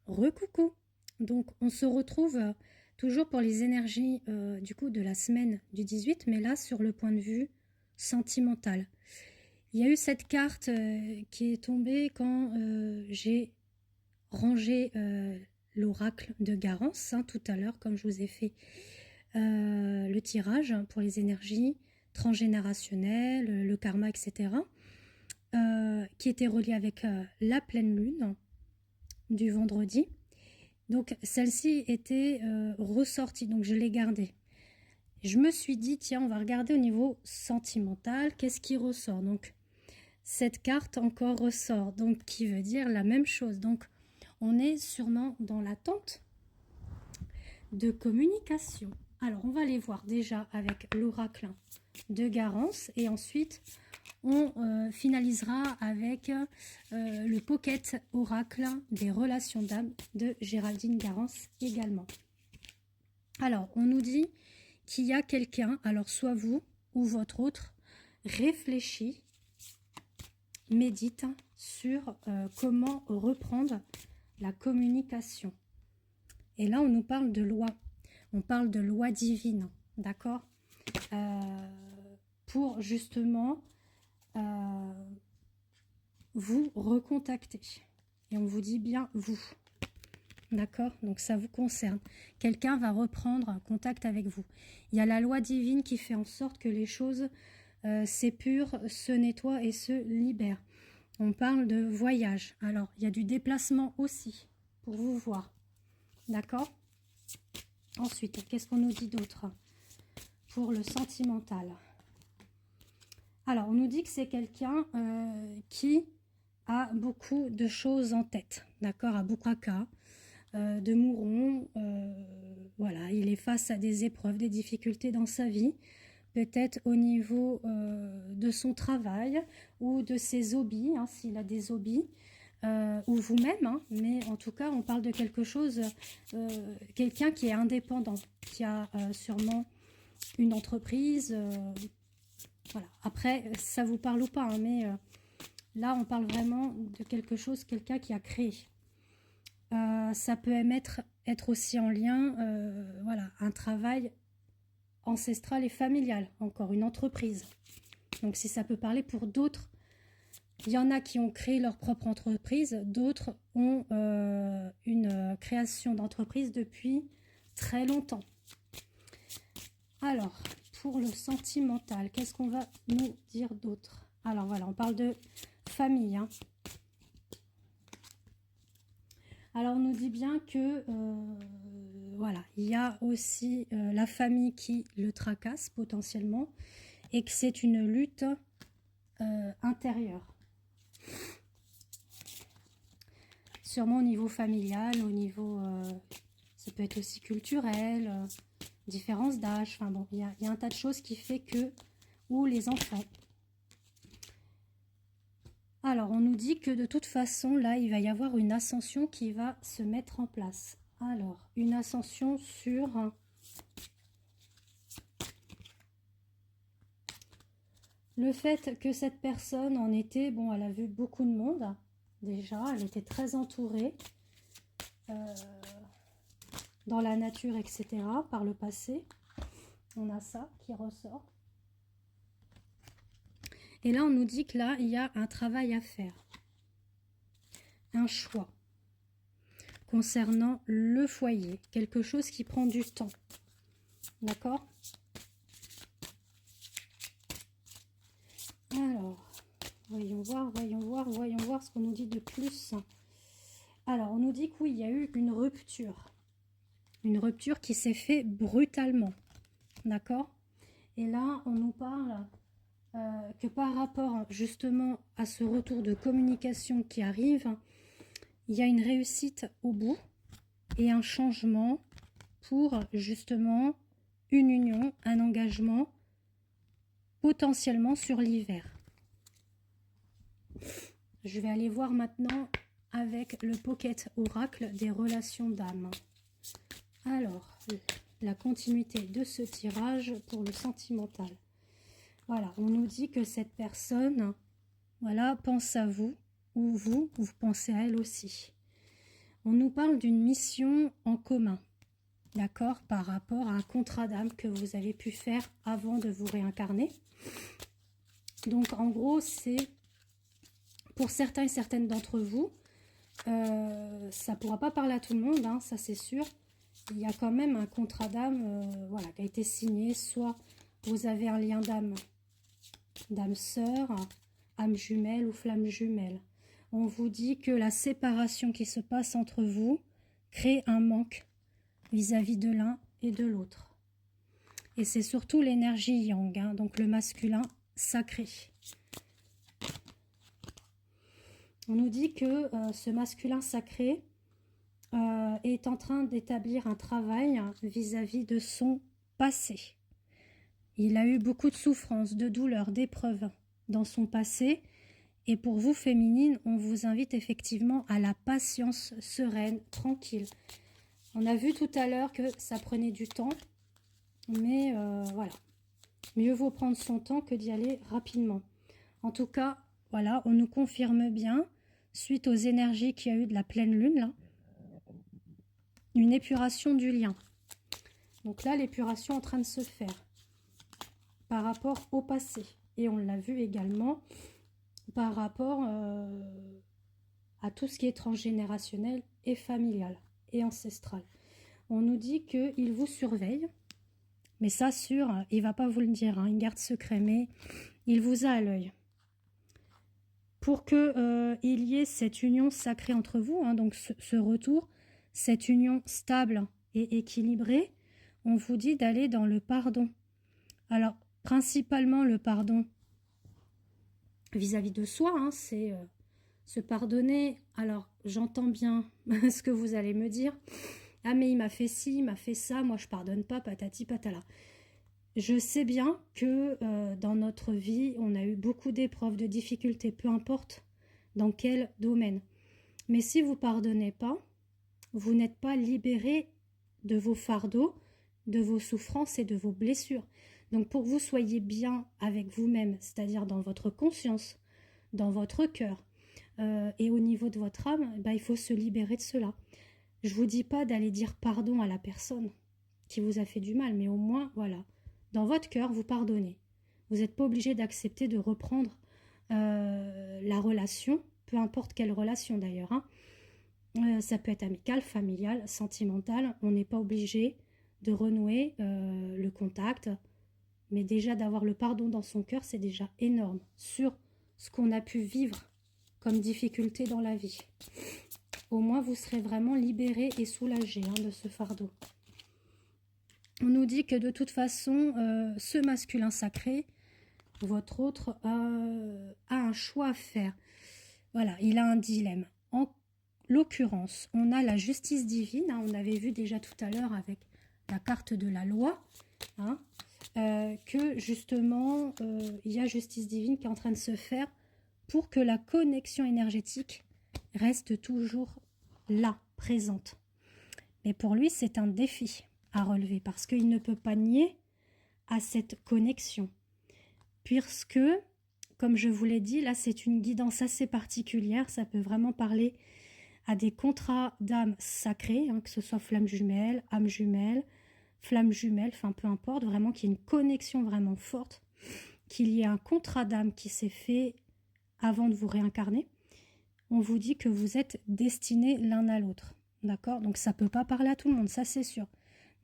Recoucou. Donc on se retrouve toujours pour les énergies du coup de la semaine du 18, mais là sur le point de vue sentimental. Il y a eu cette carte qui est tombée quand j'ai rangé l'oracle de Garance tout à l'heure, comme je vous ai fait le tirage pour les énergies transgénérationnelles, le karma, etc. Qui était relié avec la pleine lune du vendredi. Donc celle-ci était ressortie, donc je l'ai gardée. Je me suis dit, tiens, on va regarder au niveau sentimental, qu'est-ce qui ressort. Donc cette carte encore ressort, donc qui veut dire la même chose. Donc on est sûrement dans l'attente de communication. Alors on va aller voir déjà avec l'oracle de Garance et ensuite on finalisera avec le Pocket Oracle des relations d'âme de Géraldine Garance également. Alors, on nous dit qu'il y a quelqu'un, alors soit vous ou votre autre, réfléchit, médite sur comment reprendre la communication. Et là, on nous parle de loi. On parle de loi divine, d'accord, pour justement vous recontacter. Et on vous dit bien vous. D'accord? Donc ça vous concerne. Quelqu'un va reprendre contact avec vous. Il y a la loi divine qui fait en sorte que les choses s'épurent, se nettoient et se libèrent. On parle de voyage. Alors, il y a du déplacement aussi pour vous voir. D'accord? Ensuite, qu'est-ce qu'on nous dit d'autre pour le sentimental? Alors, on nous dit que c'est quelqu'un qui a beaucoup de choses en tête, d'accord, a beaucoup à cas, de mourons, voilà, il est face à des épreuves, des difficultés dans sa vie, peut-être au niveau de son travail ou de ses hobbies, s'il a des hobbies, ou vous-même, mais en tout cas, on parle de quelque chose, quelqu'un qui est indépendant, qui a sûrement une entreprise, voilà. Après, ça vous parle ou pas, mais là, on parle vraiment de quelque chose, quelqu'un qui a créé. Ça peut être aussi en lien, voilà, un travail ancestral et familial, encore une entreprise. Donc, si ça peut parler pour d'autres, il y en a qui ont créé leur propre entreprise, d'autres ont une création d'entreprise depuis très longtemps. Alors, pour le sentimental, qu'est-ce qu'on va nous dire d'autre? Alors voilà, on parle de famille. Alors on nous dit bien que voilà, il y a aussi la famille qui le tracasse potentiellement et que c'est une lutte intérieure. Sûrement au niveau familial, au niveau, ça peut être aussi culturel, différence d'âge, enfin bon, il y a un tas de choses qui fait que, ou les enfants. Alors, on nous dit que de toute façon, là, il va y avoir une ascension qui va se mettre en place. Alors, une ascension sur le fait que cette personne en était, bon, elle a vu beaucoup de monde, déjà, elle était très entourée dans la nature, etc., par le passé. On a ça qui ressort. Et là, on nous dit que là, il y a un travail à faire. Un choix concernant le foyer. Quelque chose qui prend du temps. D'accord? Alors, voyons voir ce qu'on nous dit de plus. Alors, on nous dit que oui, il y a eu une rupture. Une rupture qui s'est faite brutalement. D'accord? Et là, on nous parle que par rapport justement à ce retour de communication qui arrive, il y a une réussite au bout et un changement pour justement une union, un engagement potentiellement sur l'hiver. Je vais aller voir maintenant avec le Pocket Oracle des relations d'âme. Alors, la continuité de ce tirage pour le sentimental. Voilà, on nous dit que cette personne, voilà, pense à vous, ou vous pensez à elle aussi. On nous parle d'une mission en commun, d'accord, par rapport à un contrat d'âme que vous avez pu faire avant de vous réincarner. Donc, en gros, c'est pour certains et certaines d'entre vous, ça ne pourra pas parler à tout le monde, hein, ça c'est sûr. Il y a quand même un contrat d'âme voilà, qui a été signé. Soit vous avez un lien d'âme sœur, âme jumelle ou flamme jumelle. On vous dit que la séparation qui se passe entre vous crée un manque vis-à-vis de l'un et de l'autre. Et c'est surtout l'énergie yang, hein, donc le masculin sacré. On nous dit que ce masculin sacré est en train d'établir un travail vis-à-vis de son passé. Il a eu beaucoup de souffrances, de douleurs, d'épreuves dans son passé. Et pour vous, féminines, on vous invite effectivement à la patience sereine, tranquille. On a vu tout à l'heure que ça prenait du temps, mais voilà. Mieux vaut prendre son temps que d'y aller rapidement. En tout cas, voilà, on nous confirme bien, suite aux énergies qu'il y a eu de la pleine lune, là, une épuration du lien. Donc là, l'épuration est en train de se faire par rapport au passé. Et on l'a vu également par rapport à tout ce qui est transgénérationnel et familial et ancestral. On nous dit qu'il vous surveille, mais ça, sûr, il ne va pas vous le dire, hein, il garde secret, mais il vous a à l'œil. Pour qu'il y ait cette union sacrée entre vous, hein, donc ce retour, cette union stable et équilibrée, on vous dit d'aller dans le pardon. Alors, principalement le pardon vis-à-vis de soi, hein, c'est se pardonner. Alors, j'entends bien ce que vous allez me dire. Ah, mais il m'a fait ci, il m'a fait ça, moi je pardonne pas, patati patala. Je sais bien que dans notre vie, on a eu beaucoup d'épreuves, de difficultés, peu importe dans quel domaine. Mais si vous ne pardonnez pas, vous n'êtes pas libéré de vos fardeaux, de vos souffrances et de vos blessures. Donc pour que vous soyez bien avec vous-même, c'est-à-dire dans votre conscience, dans votre cœur et au niveau de votre âme, ben, il faut se libérer de cela. Je ne vous dis pas d'aller dire pardon à la personne qui vous a fait du mal, mais au moins, voilà, dans votre cœur, vous pardonnez. Vous n'êtes pas obligé d'accepter de reprendre la relation, peu importe quelle relation d'ailleurs, hein. Ça peut être amical, familial, sentimental. On n'est pas obligé de renouer le contact. Mais déjà d'avoir le pardon dans son cœur, c'est déjà énorme sur ce qu'on a pu vivre comme difficulté dans la vie. Au moins, vous serez vraiment libéré et soulagé, hein, de ce fardeau. On nous dit que de toute façon, ce masculin sacré, votre autre, a un choix à faire. Voilà, il a un dilemme. En l'occurrence, on a la justice divine, hein, on avait vu déjà tout à l'heure avec la carte de la loi, hein, que justement, il y a justice divine qui est en train de se faire pour que la connexion énergétique reste toujours là, présente. Mais pour lui, c'est un défi à relever parce qu'il ne peut pas nier à cette connexion. Puisque, comme je vous l'ai dit, là, c'est une guidance assez particulière. Ça peut vraiment parler à des contrats d'âme sacrés, hein, que ce soit flamme jumelle, âme jumelle, flamme jumelle, enfin peu importe, vraiment qu'il y ait une connexion vraiment forte, qu'il y ait un contrat d'âme qui s'est fait avant de vous réincarner. On vous dit que vous êtes destinés l'un à l'autre, d'accord? Donc ça ne peut pas parler à tout le monde, ça c'est sûr.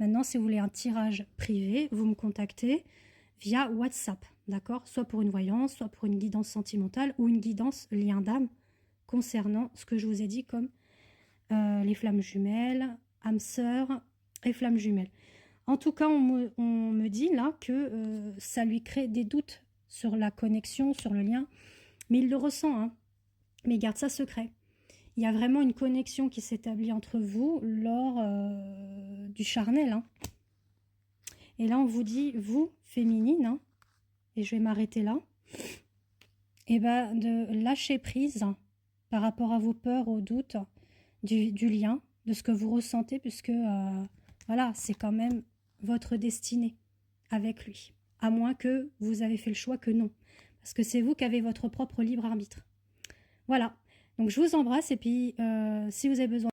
Maintenant, si vous voulez un tirage privé, vous me contactez via WhatsApp, d'accord? Soit pour une voyance, soit pour une guidance sentimentale ou une guidance lien d'âme concernant ce que je vous ai dit comme les flammes jumelles, âme sœur et flammes jumelles. En tout cas, on me dit là que ça lui crée des doutes sur la connexion, sur le lien, mais il le ressent, hein, mais il garde ça secret. Il y a vraiment une connexion qui s'établit entre vous lors du charnel, hein. Et là, on vous dit, vous, féminine, hein, et je vais m'arrêter là, et ben de lâcher prise par rapport à vos peurs, aux doutes, du lien, de ce que vous ressentez, puisque voilà, c'est quand même votre destinée avec lui. À moins que vous avez fait le choix que non. Parce que c'est vous qui avez votre propre libre arbitre. Voilà. Donc je vous embrasse et puis si vous avez besoin